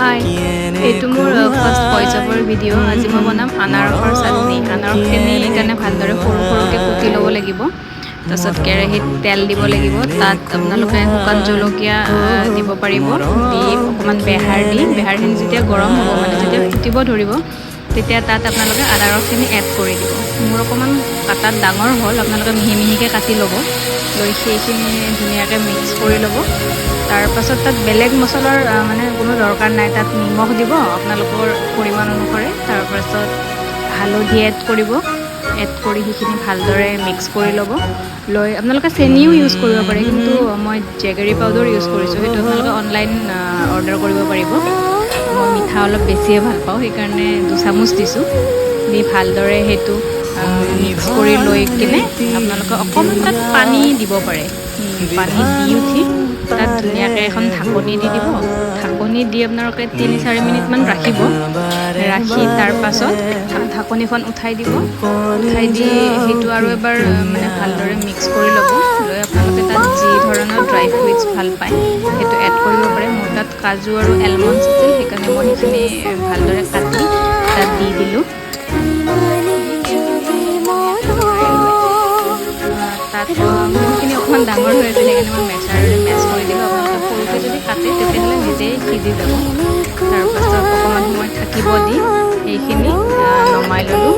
হাই, এইটো মোৰ first voice over video'. আজি মই বনাম আনাৰসৰ চাটনি। আনাৰসখিনি কাৰণে ভালদৰে সৰু সৰুকৈ কুটি ল'ব লাগিব। তাৰপিছত কেৰাহীত তেল দিব লাগিব। তাত আপোনালোকে শুকান জলকীয়া দিব পাৰিব। দি অকণমান বেহাৰখিনি যেতিয়া গৰম হ'ব, মানে যেতিয়া ফুটিব ধৰিব, তেতিয়া তাত আপোনালোকে আনাৰসখিনি এড কৰি দিব। মোৰ অকণমান কাটাত ডাঙৰ হ'ল, আপোনালোকে মিহি মিহিকৈ কাটি ল'ব। লৈ সেইখিনি ধুনীয়াকৈ মিক্স কৰি ল'ব। তাৰপাছত তাত বেলেগ মছলাৰ মানে কোনো দৰকাৰ নাই। তাত নিমখ দিব আপোনালোকৰ পৰিমাণ অনুসৰি। তাৰপাছত হালধি এড কৰিব। এড কৰি সেইখিনি ভালদৰে মিক্স কৰি ল'ব। লৈ আপোনালোকে চেনিও ইউজ কৰিব পাৰে, কিন্তু মই জেগেৰী পাউডাৰ ইউজ কৰিছোঁ। সেইটো আপোনালোকে অনলাইন অৰ্ডাৰ কৰিব পাৰিব। মই মিঠা অলপ বেছিয়ে ভাল পাওঁ, সেইকাৰণে 2 চামুচ দিছোঁ। দি ভালদৰে সেইটো মিক্স কৰি লৈ কিনে আপোনালোকে অকণমান তাত পানী দিব পাৰে। পানী দি উঠি তাত ধুনীয়াকৈ এখন ঢাকনি দি দিব। ঢাকনি দি আপোনালোকে 3-4 মিনিটমান ৰাখিব। ৰাখি তাৰপাছত ঢাকনিখন উঠাই দিব। উঠাই দি সেইটো আৰু এবাৰ মানে ভালদৰে মিক্স কৰি ল'ব। লৈ আপোনালোকে তাত যি ধৰণৰ ড্ৰাই ফ্ৰুইটছ ভাল পায় সেইটো এড কৰিব পাৰে। মোৰ তাত কাজু আৰু এলমণ্ডছ আছিল, সেইকাৰণে মই সেইখিনি ভালদৰে কাটি তাত দি দিলোঁ। তাত মোৰখিনি অকণমান ডাঙৰ হৈ আছিল, সেইকাৰণে মই মেচাৰেৰে মেচ কৰি দিলোঁ। আপোনালোকে সৰুকৈ যদি কাটে তেতিয়াহ'লে নিজেই সিজি যাব। তাৰপাছত অকণমান সময় থাকিব দি সেইখিনি নমাই ল'লোঁ।